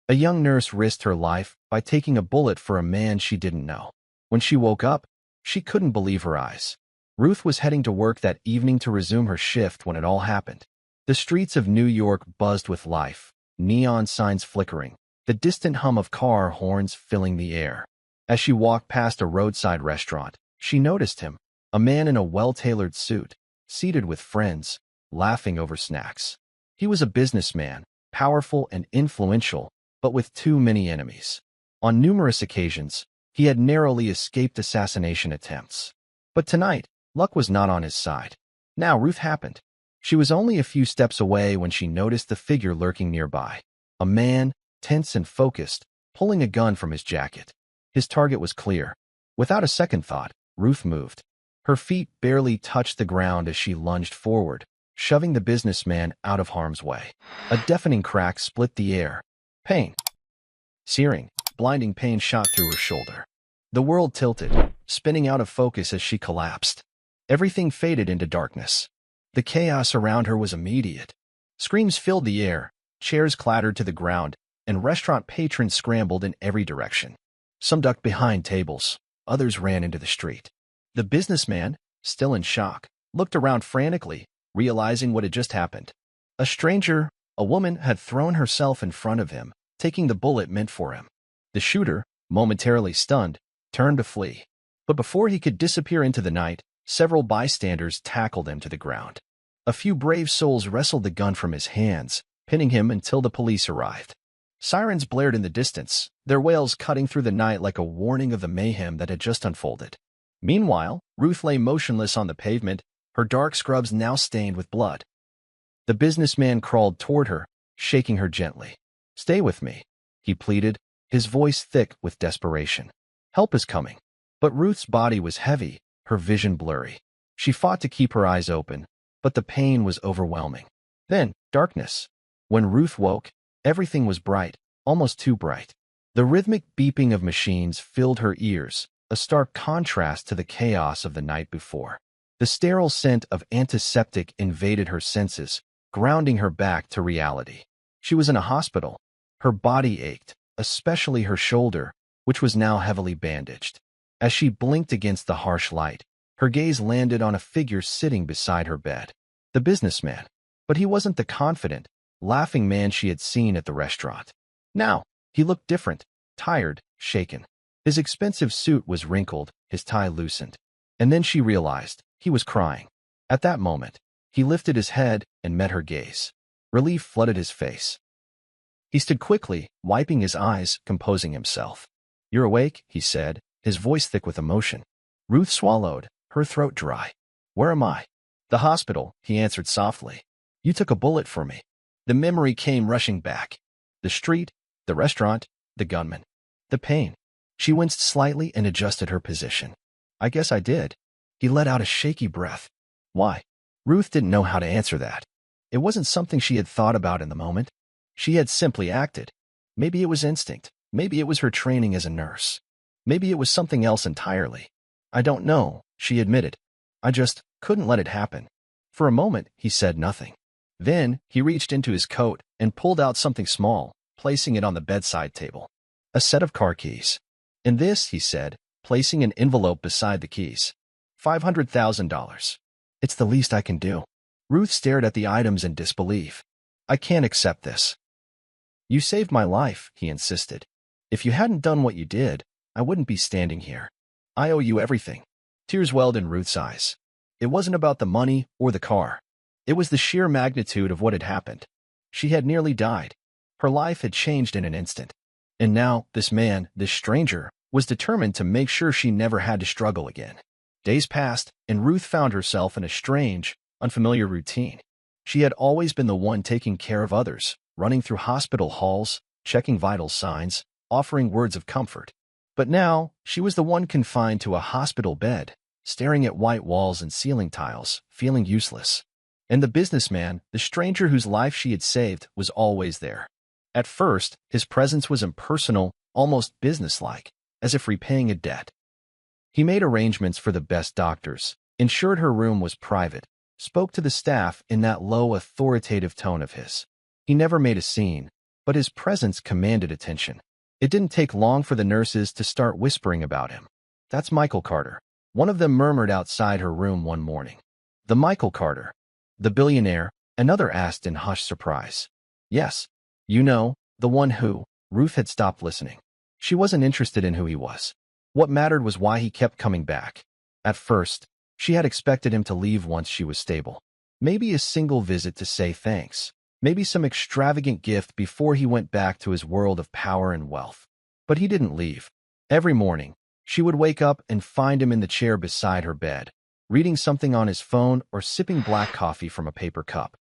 A young nurse risked her life by taking a bullet for a man she didn't know. When she woke up, she couldn't believe her eyes. Ruth was heading to work that evening to resume her shift when it all happened. The streets of New York buzzed with life, neon signs flickering, the distant hum of car horns filling the air. As she walked past a roadside restaurant, she noticed him, a man in a well-tailored suit, seated with friends, laughing over snacks. He was a businessman, powerful and influential, but with too many enemies. On numerous occasions, he had narrowly escaped assassination attempts. But tonight, luck was not on his side. Now Ruth happened. She was only a few steps away when she noticed the figure lurking nearby. A man, tense and focused, pulling a gun from his jacket. His target was clear. Without a second thought, Ruth moved. Her feet barely touched the ground as she lunged forward, shoving the businessman out of harm's way. A deafening crack split the air. Pain. Searing, blinding pain shot through her shoulder. The world tilted, spinning out of focus as she collapsed. Everything faded into darkness. The chaos around her was immediate. Screams filled the air, chairs clattered to the ground, and restaurant patrons scrambled in every direction. Some ducked behind tables, others ran into the street. The businessman, still in shock, looked around frantically, realizing what had just happened. A stranger, a woman, had thrown herself in front of him, taking the bullet meant for him. The shooter, momentarily stunned, turned to flee. But before he could disappear into the night, several bystanders tackled him to the ground. A few brave souls wrestled the gun from his hands, pinning him until the police arrived. Sirens blared in the distance, their wails cutting through the night like a warning of the mayhem that had just unfolded. Meanwhile, Ruth lay motionless on the pavement, her dark scrubs now stained with blood. The businessman crawled toward her, shaking her gently. "Stay with me," he pleaded, his voice thick with desperation. "Help is coming." But Ruth's body was heavy, her vision blurry. She fought to keep her eyes open, but the pain was overwhelming. Then, darkness. When Ruth woke, everything was bright, almost too bright. The rhythmic beeping of machines filled her ears, a stark contrast to the chaos of the night before. The sterile scent of antiseptic invaded her senses, grounding her back to reality. She was in a hospital. Her body ached, especially her shoulder, which was now heavily bandaged. As she blinked against the harsh light, her gaze landed on a figure sitting beside her bed. The businessman. But he wasn't the confident, laughing man she had seen at the restaurant. Now, he looked different, tired, shaken. His expensive suit was wrinkled, his tie loosened. And then she realized he was crying. At that moment, he lifted his head and met her gaze. Relief flooded his face. He stood quickly, wiping his eyes, composing himself. "You're awake," he said, his voice thick with emotion. Ruth swallowed, her throat dry. "Where am I?" "The hospital," he answered softly. "You took a bullet for me." The memory came rushing back. The street, the restaurant, the gunman. The pain. She winced slightly and adjusted her position. "I guess I did." He let out a shaky breath. "Why?" Ruth didn't know how to answer that. It wasn't something she had thought about in the moment. She had simply acted. Maybe it was instinct. Maybe it was her training as a nurse. Maybe it was something else entirely. "I don't know," she admitted. "I just couldn't let it happen." For a moment, he said nothing. Then, he reached into his coat and pulled out something small, placing it on the bedside table. A set of car keys. "In this," he said, placing an envelope beside the keys. $500,000. "It's the least I can do." Ruth stared at the items in disbelief. "I can't accept this." "You saved my life," he insisted. "If you hadn't done what you did, I wouldn't be standing here. I owe you everything." Tears welled in Ruth's eyes. It wasn't about the money or the car. It was the sheer magnitude of what had happened. She had nearly died. Her life had changed in an instant. And now, this man, this stranger, was determined to make sure she never had to struggle again. Days passed, and Ruth found herself in a strange, unfamiliar routine. She had always been the one taking care of others, running through hospital halls, checking vital signs, offering words of comfort. But now, she was the one confined to a hospital bed, staring at white walls and ceiling tiles, feeling useless. And the businessman, the stranger whose life she had saved, was always there. At first, his presence was impersonal, almost businesslike, as if repaying a debt. He made arrangements for the best doctors, ensured her room was private, spoke to the staff in that low, authoritative tone of his. He never made a scene, but his presence commanded attention. It didn't take long for the nurses to start whispering about him. "That's Michael Carter," one of them murmured outside her room one morning. "The Michael Carter, the billionaire," another asked in hushed surprise. "Yes, you know, the one who—" Ruth had stopped listening. She wasn't interested in who he was. What mattered was why he kept coming back. At first, she had expected him to leave once she was stable. Maybe a single visit to say thanks. Maybe some extravagant gift before he went back to his world of power and wealth. But he didn't leave. Every morning, she would wake up and find him in the chair beside her bed, reading something on his phone or sipping black coffee from a paper cup.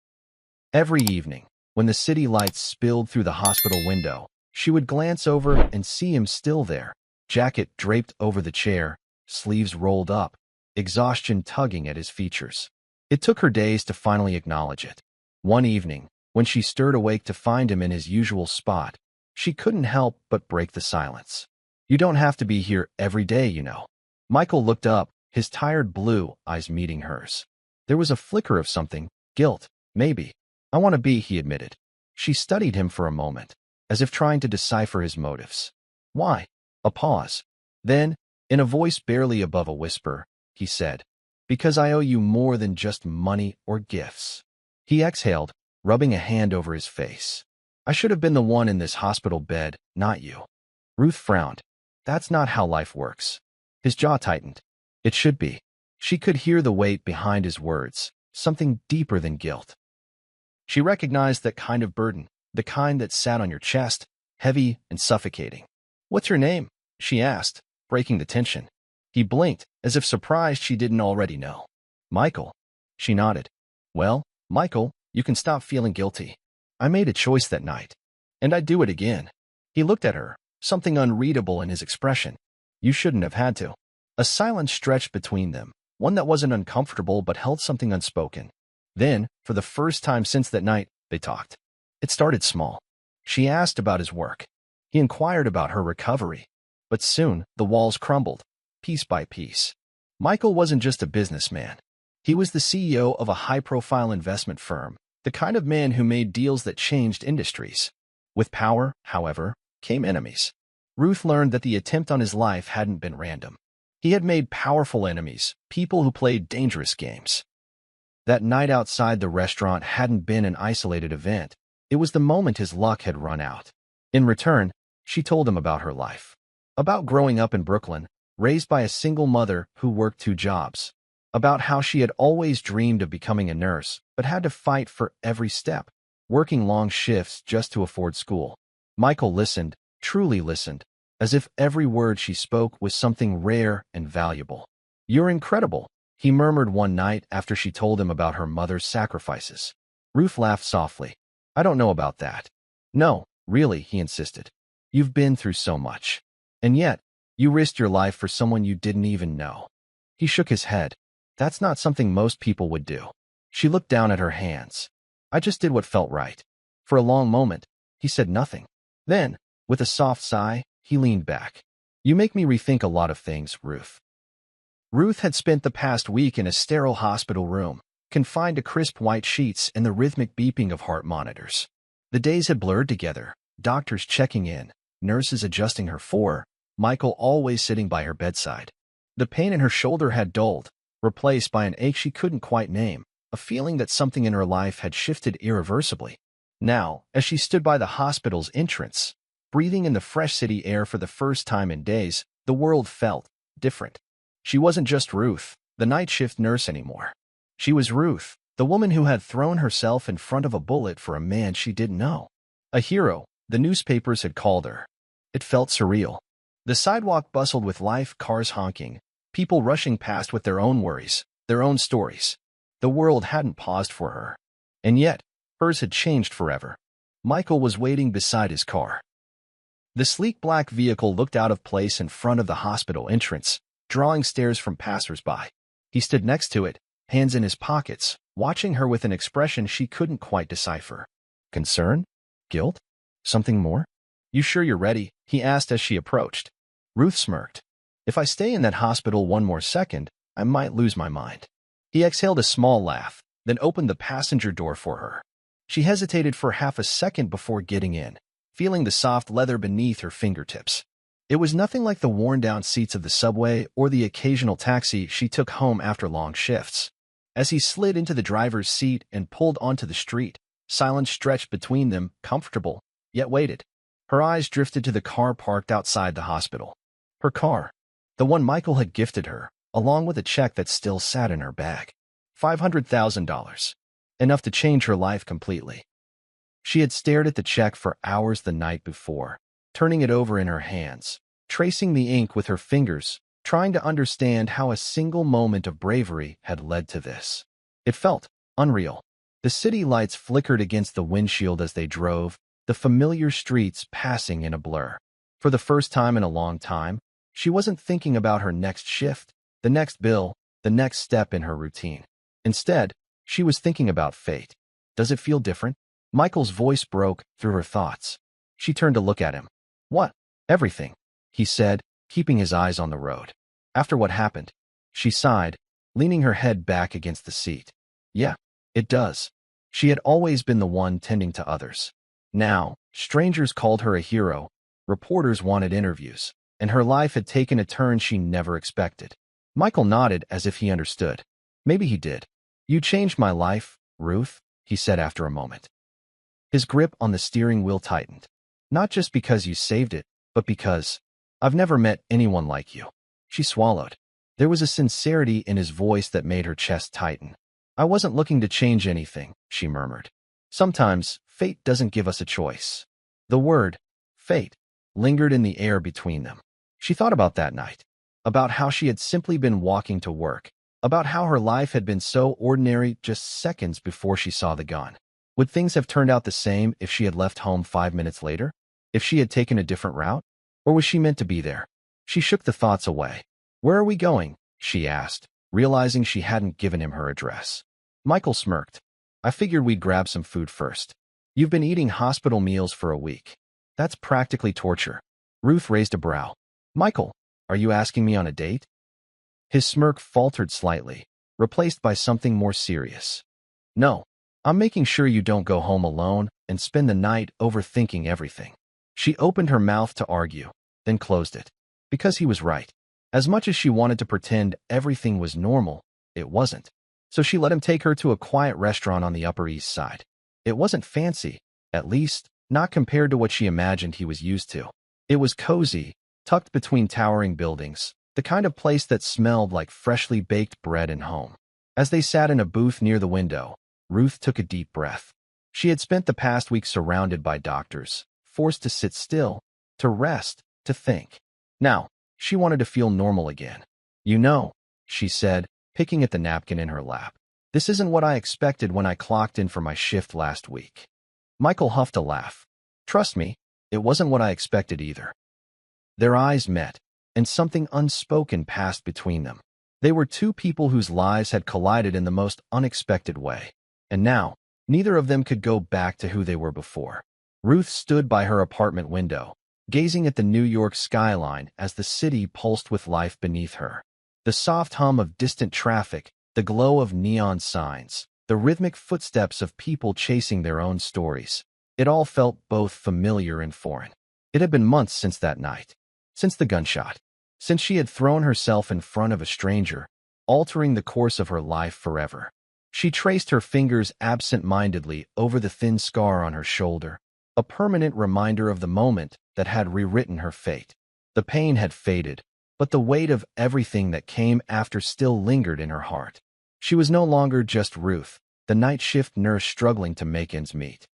Every evening, when the city lights spilled through the hospital window, she would glance over and see him still there, jacket draped over the chair, sleeves rolled up, exhaustion tugging at his features. It took her days to finally acknowledge it. One evening, when she stirred awake to find him in his usual spot, she couldn't help but break the silence. "You don't have to be here every day, you know." Michael looked up, his tired blue eyes meeting hers. There was a flicker of something, guilt, maybe. "I want to be," he admitted. She studied him for a moment, as if trying to decipher his motives. "Why?" A pause. Then, in a voice barely above a whisper, he said, "Because I owe you more than just money or gifts." He exhaled, rubbing a hand over his face. "I should have been the one in this hospital bed, not you." Ruth frowned. "That's not how life works." His jaw tightened. "It should be." She could hear the weight behind his words, something deeper than guilt. She recognized that kind of burden, the kind that sat on your chest, heavy and suffocating. "What's your name?" she asked, breaking the tension. He blinked, as if surprised she didn't already know. "Michael." She nodded. "Well, Michael, you can stop feeling guilty. I made a choice that night, and I'd do it again." He looked at her, something unreadable in his expression. "You shouldn't have had to." A silence stretched between them, one that wasn't uncomfortable but held something unspoken. Then, for the first time since that night, they talked. It started small. She asked about his work. He inquired about her recovery. But soon, the walls crumbled, piece by piece. Michael wasn't just a businessman. He was the CEO of a high-profile investment firm, the kind of man who made deals that changed industries. With power, however, came enemies. Ruth learned that the attempt on his life hadn't been random. He had made powerful enemies, people who played dangerous games. That night outside the restaurant hadn't been an isolated event. It was the moment his luck had run out. In return, she told him about her life. About growing up in Brooklyn, raised by a single mother who worked 2 jobs. About how she had always dreamed of becoming a nurse, but had to fight for every step, working long shifts just to afford school. Michael listened, truly listened, as if every word she spoke was something rare and valuable. "You're incredible," he murmured one night after she told him about her mother's sacrifices. Ruth laughed softly. "I don't know about that." "No, really," he insisted. "You've been through so much. And yet, you risked your life for someone you didn't even know." He shook his head. "That's not something most people would do." She looked down at her hands. "I just did what felt right." For a long moment, he said nothing. Then, with a soft sigh, he leaned back. "You make me rethink a lot of things, Ruth." Ruth had spent the past week in a sterile hospital room, confined to crisp white sheets and the rhythmic beeping of heart monitors. The days had blurred together, doctors checking in, nurses adjusting her for, Michael always sitting by her bedside. The pain in her shoulder had dulled, replaced by an ache she couldn't quite name, a feeling that something in her life had shifted irreversibly. Now, as she stood by the hospital's entrance, breathing in the fresh city air for the first time in days, the world felt different. She wasn't just Ruth, the night shift nurse anymore. She was Ruth, the woman who had thrown herself in front of a bullet for a man she didn't know. A hero, the newspapers had called her. It felt surreal. The sidewalk bustled with life, cars honking, people rushing past with their own worries, their own stories. The world hadn't paused for her. And yet, hers had changed forever. Michael was waiting beside his car. The sleek black vehicle looked out of place in front of the hospital entrance, drawing stares from passers-by. He stood next to it, hands in his pockets, watching her with an expression she couldn't quite decipher. Concern? Guilt? Something more? "You sure you're ready?" he asked as she approached. Ruth smirked. "If I stay in that hospital one more second, I might lose my mind." He exhaled a small laugh, then opened the passenger door for her. She hesitated for half a second before getting in, feeling the soft leather beneath her fingertips. It was nothing like the worn-down seats of the subway or the occasional taxi she took home after long shifts. As he slid into the driver's seat and pulled onto the street, silence stretched between them, comfortable, yet waited. Her eyes drifted to the car parked outside the hospital. Her car. The one Michael had gifted her, along with a check that still sat in her bag. $500,000. Enough to change her life completely. She had stared at the check for hours the night before, turning it over in her hands, tracing the ink with her fingers, trying to understand how a single moment of bravery had led to this. It felt unreal. The city lights flickered against the windshield as they drove, the familiar streets passing in a blur. For the first time in a long time, she wasn't thinking about her next shift, the next bill, the next step in her routine. Instead, she was thinking about fate. Does it feel different? Michael's voice broke through her thoughts. She turned to look at him. What? Everything, he said, keeping his eyes on the road. After what happened, she sighed, leaning her head back against the seat. Yeah, it does. She had always been the one tending to others. Now, strangers called her a hero, reporters wanted interviews, and her life had taken a turn she never expected. Michael nodded as if he understood. Maybe he did. You changed my life, Ruth, he said after a moment. His grip on the steering wheel tightened. Not just because you saved it, but because I've never met anyone like you. She swallowed. There was a sincerity in his voice that made her chest tighten. I wasn't looking to change anything, she murmured. Sometimes, fate doesn't give us a choice. The word, fate, lingered in the air between them. She thought about that night, about how she had simply been walking to work, about how her life had been so ordinary just seconds before she saw the gun. Would things have turned out the same if she had left home 5 minutes later? If she had taken a different route? Or was she meant to be there? She shook the thoughts away. Where are we going? She asked, realizing she hadn't given him her address. Michael smirked. I figured we'd grab some food first. You've been eating hospital meals for a week. That's practically torture. Ruth raised a brow. Michael, are you asking me on a date? His smirk faltered slightly, replaced by something more serious. No, I'm making sure you don't go home alone and spend the night overthinking everything. She opened her mouth to argue, then closed it. Because he was right. As much as she wanted to pretend everything was normal, it wasn't. So she let him take her to a quiet restaurant on the Upper East Side. It wasn't fancy, at least, not compared to what she imagined he was used to. It was cozy, tucked between towering buildings, the kind of place that smelled like freshly baked bread and home. As they sat in a booth near the window, Ruth took a deep breath. She had spent the past week surrounded by doctors, forced to sit still, to rest, to think. Now, she wanted to feel normal again. You know, she said, picking at the napkin in her lap. This isn't what I expected when I clocked in for my shift last week. Michael huffed a laugh. Trust me, it wasn't what I expected either. Their eyes met, and something unspoken passed between them. They were two people whose lives had collided in the most unexpected way. And now, neither of them could go back to who they were before. Ruth stood by her apartment window, gazing at the New York skyline as the city pulsed with life beneath her. The soft hum of distant traffic, the glow of neon signs, the rhythmic footsteps of people chasing their own stories. It all felt both familiar and foreign. It had been months since that night, since the gunshot, since she had thrown herself in front of a stranger, altering the course of her life forever. She traced her fingers absent-mindedly over the thin scar on her shoulder, a permanent reminder of the moment that had rewritten her fate. The pain had faded, but the weight of everything that came after still lingered in her heart. She was no longer just Ruth, the night shift nurse struggling to make ends meet.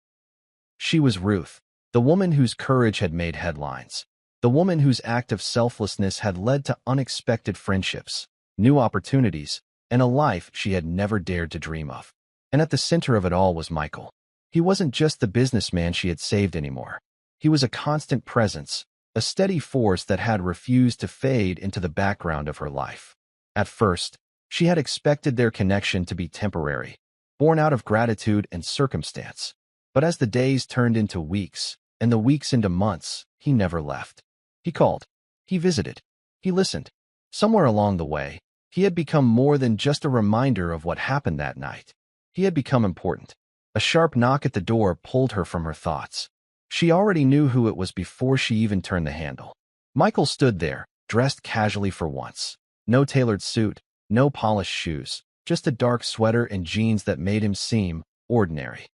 She was Ruth, the woman whose courage had made headlines, the woman whose act of selflessness had led to unexpected friendships, new opportunities, and a life she had never dared to dream of. And at the center of it all was Michael. He wasn't just the businessman she had saved anymore. He was a constant presence, a steady force that had refused to fade into the background of her life. At first, she had expected their connection to be temporary, born out of gratitude and circumstance. But as the days turned into weeks, and the weeks into months, he never left. He called. He visited. He listened. Somewhere along the way, he had become more than just a reminder of what happened that night. He had become important. A sharp knock at the door pulled her from her thoughts. She already knew who it was before she even turned the handle. Michael stood there, dressed casually for once. No tailored suit, no polished shoes, just a dark sweater and jeans that made him seem ordinary.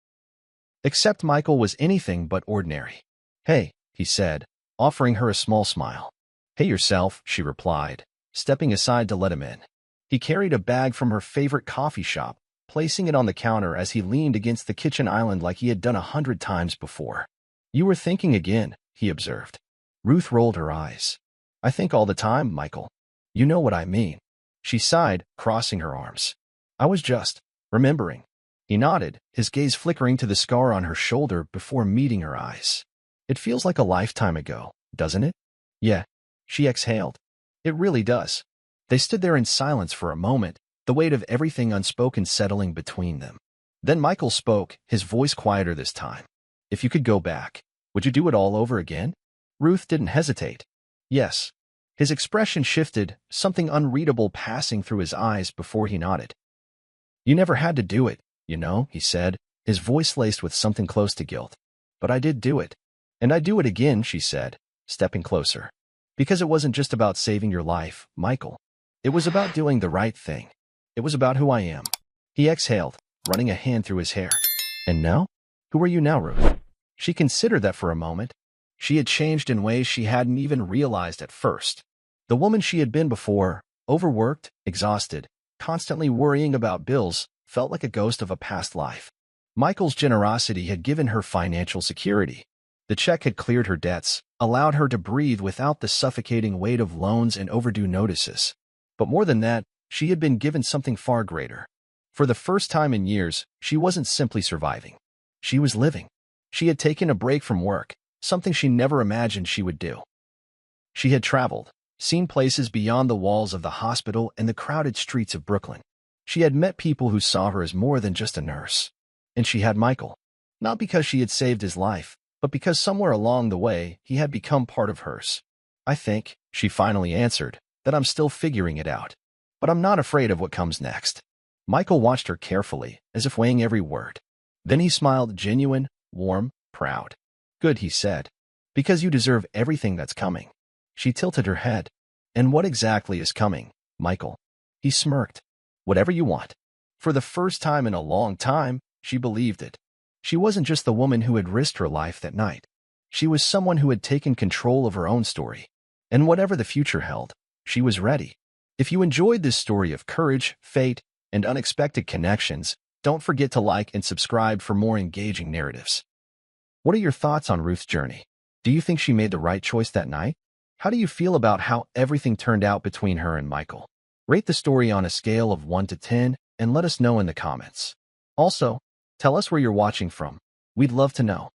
Except Michael was anything but ordinary. "Hey," he said, offering her a small smile. "Hey yourself," she replied, stepping aside to let him in. He carried a bag from her favorite coffee shop, placing it on the counter as he leaned against the kitchen island like he had done 100 times before. "You were thinking again," he observed. Ruth rolled her eyes. "I think all the time, Michael. You know what I mean." She sighed, crossing her arms. "I was just remembering." He nodded, his gaze flickering to the scar on her shoulder before meeting her eyes. "It feels like a lifetime ago, doesn't it?" "Yeah," she exhaled. "It really does." They stood there in silence for a moment, the weight of everything unspoken settling between them. Then Michael spoke, his voice quieter this time. "If you could go back, would you do it all over again?" Ruth didn't hesitate. "Yes." His expression shifted, something unreadable passing through his eyes before he nodded. "You never had to do it, you know," he said, his voice laced with something close to guilt. "But I did do it. And I'd do it again," she said, stepping closer. "Because it wasn't just about saving your life, Michael. It was about doing the right thing. It was about who I am." He exhaled, running a hand through his hair. "And now? Who are you now, Ruth?" She considered that for a moment. She had changed in ways she hadn't even realized at first. The woman she had been before, overworked, exhausted, constantly worrying about bills, felt like a ghost of a past life. Michael's generosity had given her financial security. The check had cleared her debts, allowed her to breathe without the suffocating weight of loans and overdue notices. But more than that, she had been given something far greater. For the first time in years, she wasn't simply surviving. She was living. She had taken a break from work, something she never imagined she would do. She had traveled, seen places beyond the walls of the hospital and the crowded streets of Brooklyn. She had met people who saw her as more than just a nurse. And she had Michael. Not because she had saved his life, but because somewhere along the way, he had become part of hers. "I think," she finally answered, "that I'm still figuring it out. But I'm not afraid of what comes next." Michael watched her carefully, as if weighing every word. Then he smiled, genuine, warm, proud. "Good," he said. "Because you deserve everything that's coming." She tilted her head. "And what exactly is coming, Michael?" He smirked. "Whatever you want." For the first time in a long time, she believed it. She wasn't just the woman who had risked her life that night. She was someone who had taken control of her own story. And whatever the future held, she was ready. If you enjoyed this story of courage, fate, and unexpected connections, don't forget to like and subscribe for more engaging narratives. What are your thoughts on Ruth's journey? Do you think she made the right choice that night? How do you feel about how everything turned out between her and Michael? Rate the story on a scale of 1 to 10 and let us know in the comments. Also, tell us where you're watching from. We'd love to know.